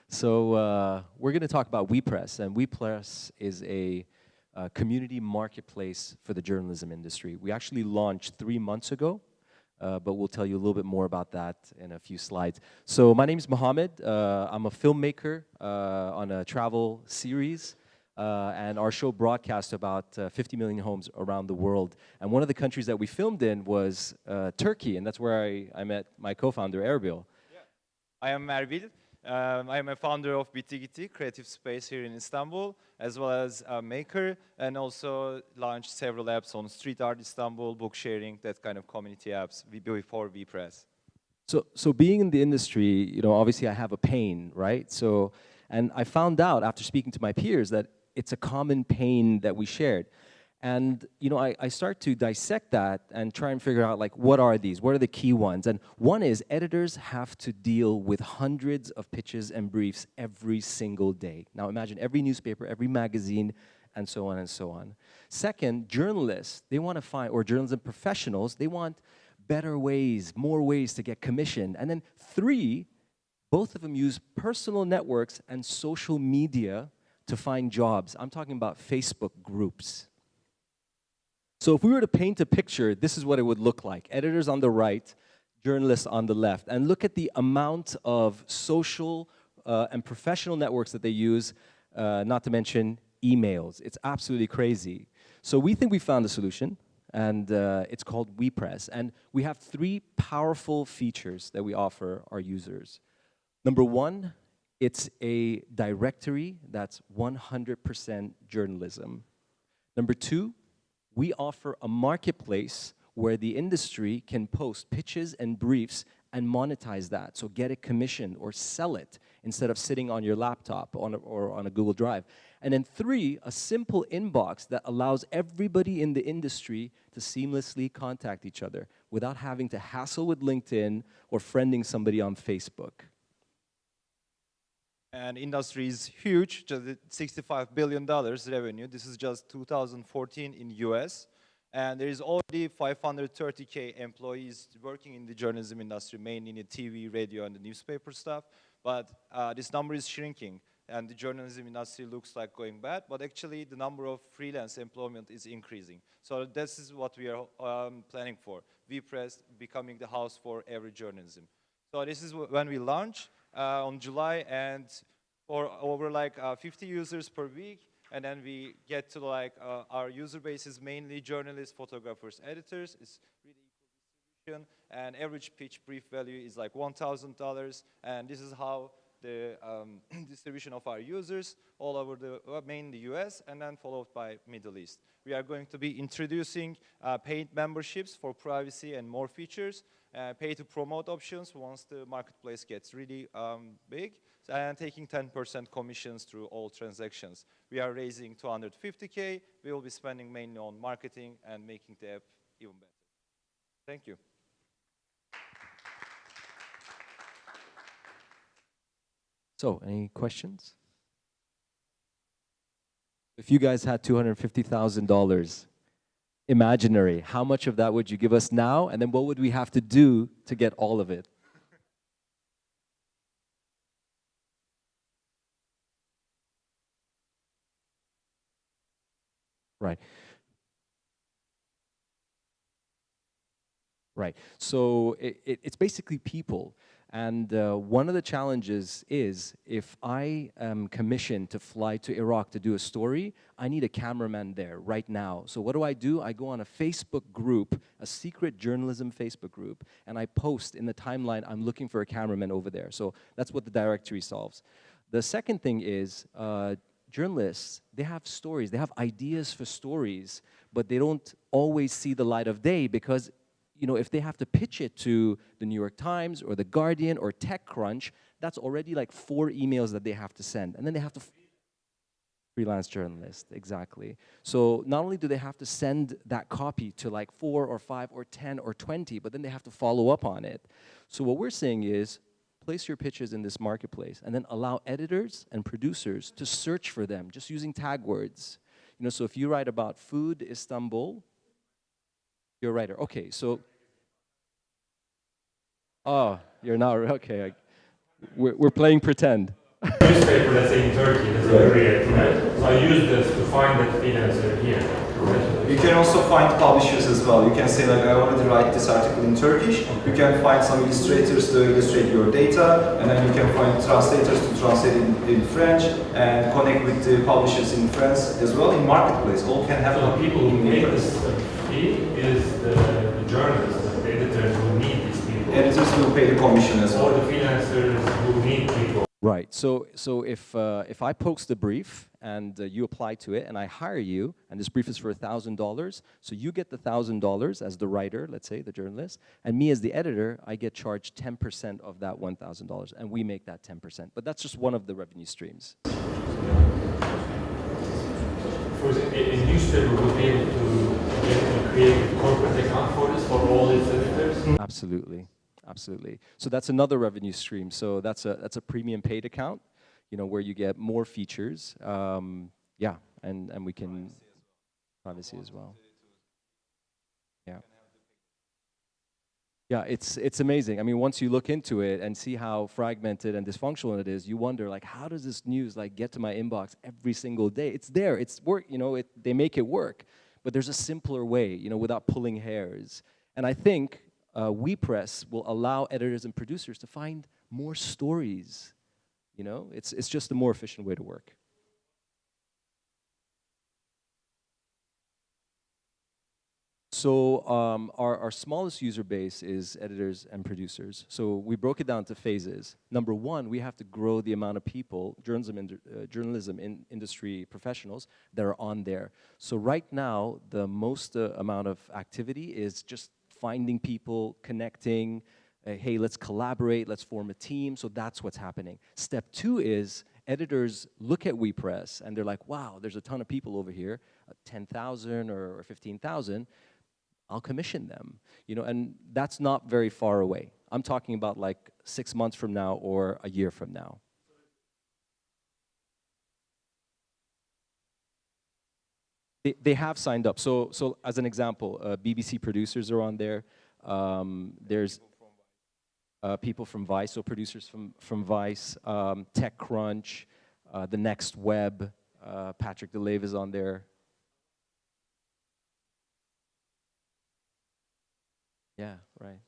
We're going to talk about WePress, and WePress is a community marketplace for the journalism industry. We actually launched 3 months ago, but we'll tell you a little bit more about that in a few slides. So my name is Mohammed. I'm a filmmaker on a travel series, and our show broadcasts about 50 million homes around the world. And one of the countries that we filmed in was Turkey, and that's where I met my co-founder, Erbil. Yeah. I am Erbil. I am a founder of Bitti creative space here in Istanbul, as well as a maker, and also launched several apps on street art Istanbul, book sharing, that kind of community apps before WePress. So being in the industry, obviously I have a pain, right? And I found out after speaking to my peers that it's a common pain that we shared. And I start to dissect that and try and figure out, like, what are these? What are the key ones? And one is editors have to deal with hundreds of pitches and briefs every single day. Now imagine every newspaper, every magazine, and so on and so on. Second, journalists, they want to find, or journalism professionals, they want better ways, more ways to get commission. And then three, both of them use personal networks and social media to find jobs. I'm talking about Facebook groups. So if we were to paint a picture, this is what it would look like. Editors on the right, journalists on the left. And look at the amount of social and professional networks that they use, not to mention emails. It's absolutely crazy. So we think we found a solution, and it's called WePress. And we have 3 powerful features that we offer our users. Number 1, it's a directory that's 100% journalism. Number 2, we offer a marketplace where the industry can post pitches and briefs and monetize that. So get a commission or sell it instead of sitting on your laptop or on a Google Drive. And then 3, a simple inbox that allows everybody in the industry to seamlessly contact each other without having to hassle with LinkedIn or friending somebody on Facebook. And industry is huge, just $65 billion revenue. This is just 2014 in US. And there is already 530K employees working in the journalism industry, mainly in the TV, radio, and the newspaper stuff. But this number is shrinking, and the journalism industry looks like going bad. But actually, the number of freelance employment is increasing. So this is what we are planning for. WePress becoming the house for every journalism. So this is when we launch. On July, and for over like 50 users per week, and then we get to like our user base is mainly journalists, photographers, editors. It's really equal distribution, and average pitch brief value is like $1,000, and this is how the distribution of our users all over the mainly US, and then followed by Middle East. We are going to be introducing paid memberships for privacy and more features, pay to promote options once the marketplace gets really big, and taking 10% commissions through all transactions. We are raising 250K. We will be spending mainly on marketing and making the app even better. Thank you. So, any questions? If you guys had $250,000 imaginary, how much of that would you give us now? And then what would we have to do to get all of it? Right. Right. So it's basically people. And one of the challenges is if I am commissioned to fly to Iraq to do a story, I need a cameraman there right now. So what do? I go on a Facebook group, a secret journalism Facebook group, and I post in the timeline, I'm looking for a cameraman over there. So that's what the directory solves. The second thing is journalists, they have stories, they have ideas for stories, but they don't always see the light of day because if they have to pitch it to the New York Times or the Guardian or TechCrunch, that's already like 4 emails that they have to send. And then they have to freelance journalist, exactly. So not only do they have to send that copy to like 4 or 5 or 10 or 20, but then they have to follow up on it. So what we're saying is, place your pitches in this marketplace and then allow editors and producers to search for them just using tag words. So if you write about food Istanbul, you're a writer. Okay, so, oh, you're not, okay. We're playing pretend. Newspaper, let's say in Turkey, that's a career, right? So I use this to find that freelancer here. You can also find publishers as well. You can say like, I already write this article in Turkish. You can find some illustrators to illustrate your data, and then you can find translators to translate in French, and connect with the publishers in France as well in marketplace. All can happen. So the people who make this fee is the journalists, the editors who need these people. Editors will pay the commission as well. Or the freelancers who need people. Right. So if I post a brief and you apply to it and I hire you, and this brief is for $1,000, so you get the $1,000 as the writer, let's say the journalist, and me as the editor, I get charged 10% of that $1,000, and we make that 10%. But that's just one of the revenue streams. For example, a newspaper would be able to create a corporate account for this for all its editors. Absolutely. Absolutely. So that's another revenue stream. So that's a premium paid account, you know, where you get more features. Yeah, and we can privacy as well. Yeah. Yeah, it's amazing. I mean, once you look into it and see how fragmented and dysfunctional it is, you wonder like, how does this news like get to my inbox every single day? It's there. It's work. You know, they make it work, but there's a simpler way. You know, without pulling hairs. And I think WePress will allow editors and producers to find more stories. You know, it's just a more efficient way to work. So our smallest user base is editors and producers. So we broke it down to phases. Number one, we have to grow the amount of people, journalism industry professionals that are on there. So right now, the most amount of activity is just finding people, connecting, hey, let's collaborate, let's form a team. So that's what's happening. Step two is editors look at WePress and they're like, wow, there's a ton of people over here, 10,000 or 15,000. I'll commission them, you know, and that's not very far away. I'm talking about like 6 months from now or a year from now. They have signed up. So as an example, BBC producers are on there. There's people from Vice, so producers from Vice, TechCrunch, The Next Web, Patrick DeLave is on there. Yeah, right.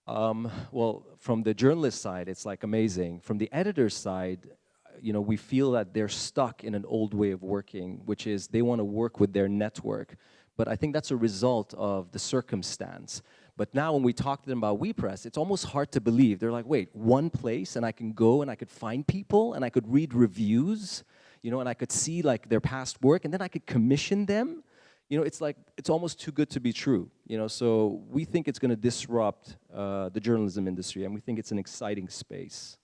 Well, from the journalist side, it's like amazing. From the editor's side, you know, we feel that they're stuck in an old way of working, which is they want to work with their network. But I think that's a result of the circumstance. But now when we talk to them about WePress, it's almost hard to believe. They're like, wait, one place and I can go and I could find people and I could read reviews, you know, and I could see like their past work and then I could commission them. You know, it's like, it's almost too good to be true, you know, so we think it's going to disrupt the journalism industry, and we think it's an exciting space.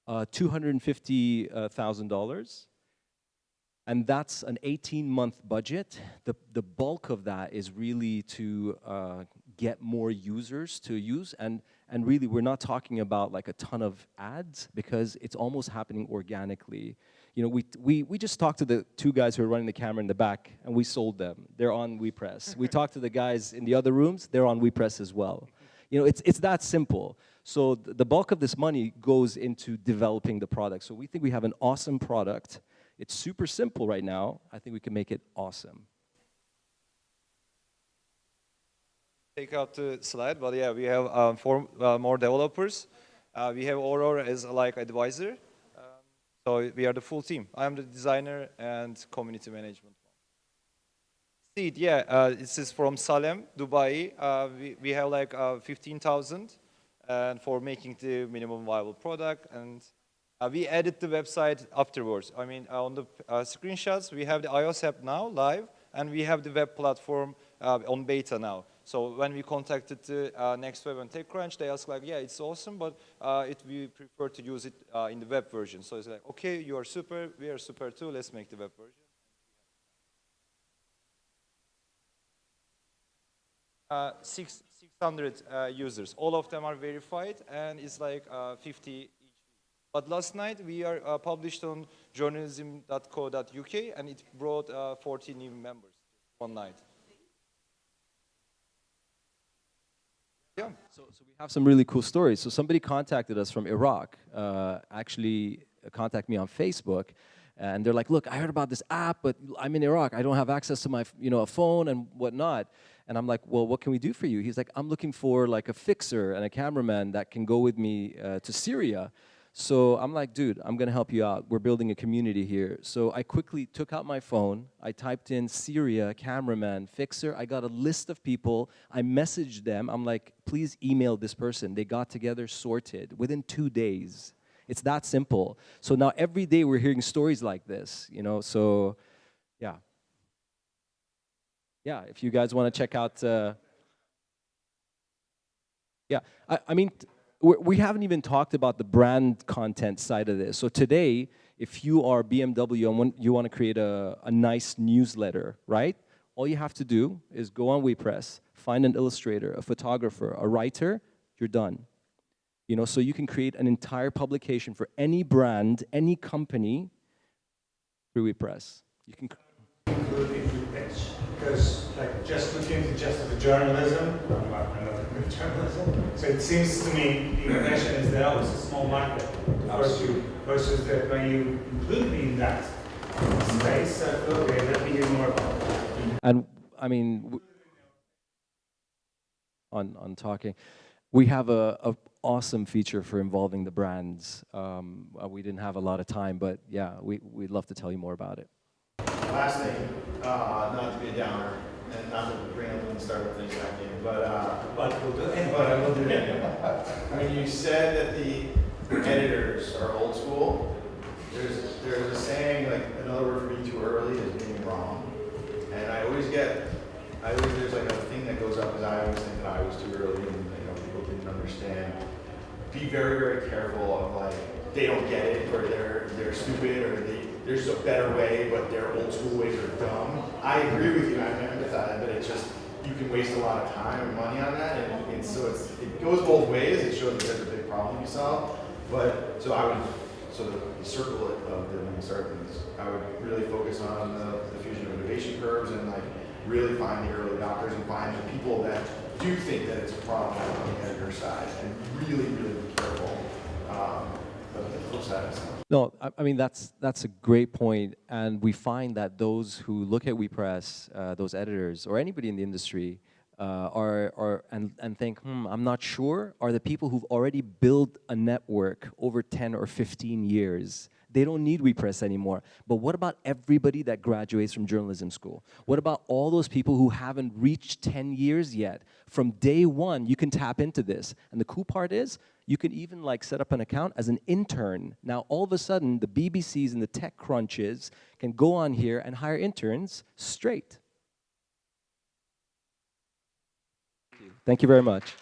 $250,000, and that's an 18-month budget. The bulk of that is really to get more users to use, and really we're not talking about like a ton of ads because it's almost happening organically. You know, we just talked to the two guys who are running the camera in the back, and we sold them. They're on WePress. We talked to the guys in the other rooms. They're on WePress as well. You know, it's that simple. So the bulk of this money goes into developing the product. So we think we have an awesome product. It's super simple right now. I think we can make it awesome. Take out the slide, but yeah, we have four more developers. We have Aurora as like advisor. So we are the full team. I'm the designer and community management. Seed, yeah, this is from Salem, Dubai. We have like 15,000 and for making the minimum viable product, and we added the website afterwards. I mean, on the screenshots, we have the iOS app now live, and we have the web platform on beta now. So when we contacted the Next Web and TechCrunch, they asked like, yeah, it's awesome, but we prefer to use it in the web version. So it's like, okay, you are super, we are super too, let's make the web version. 600 users. All of them are verified, and it's like 50 each. But last night, we are published on journalism.co.uk, and it brought 40 new members one night. Yeah. So we have some really cool stories. So somebody contacted us from Iraq, actually contacted me on Facebook, and they're like, look, I heard about this app, but I'm in Iraq. I don't have access to my, a phone and whatnot. And I'm like, well, what can we do for you? He's like, I'm looking for like a fixer and a cameraman that can go with me to Syria. So I'm like, dude, I'm gonna help you out. We're building a community here. So I quickly took out my phone. I typed in Syria, cameraman, fixer. I got a list of people. I messaged them. I'm like, please email this person. They got together, sorted within 2 days. It's that simple. So now every day we're hearing stories like this, so yeah. Yeah, if you guys want to check out, yeah, I mean, we haven't even talked about the brand content side of this. So today, if you are BMW and you want to create a nice newsletter, right? All you have to do is go on WePress, find an illustrator, a photographer, a writer, you're done. So you can create an entire publication for any brand, any company through WePress. You can include if you pitch, because like just looking into just the journalism, I'm not good journalism. So it seems to me the impression is that it's a small market versus that when you include me in that space, okay, let me hear more about that. And I mean, on talking, we have a awesome feature for involving the brands. We didn't have a lot of time, but yeah, we'd love to tell you more about it. Last thing, not to be a downer, and not to bring up the startup thing back in, but We'll do it. But I will do it. when you said that the editors are old school, there's a saying, like another word for being too early is being wrong. And there's like a thing that goes up because I always think that I was too early and people didn't understand. Be very, very careful of like, they don't get it or they're stupid or there's a better way, but their old school ways are dumb. I agree with you, I empathize, but it's just, you can waste a lot of time and money on that, and so it goes both ways. It shows that there's a big problem you solve, but so the circle of the start things, I would really focus on the fusion of innovation curves and like really find the early adopters and find the people that do think that it's a problem on the editor side, and really, really be careful. But the flip side is No, I mean, that's a great point, and we find that those who look at WePress, those editors, or anybody in the industry, and think, I'm not sure, are the people who've already built a network over 10 or 15 years. They don't need WePress anymore. But what about everybody that graduates from journalism school? What about all those people who haven't reached 10 years yet? From day one, you can tap into this. And the cool part is, you can even like set up an account as an intern. Now, all of a sudden, the BBCs and the tech crunches can go on here and hire interns straight. Thank you very much.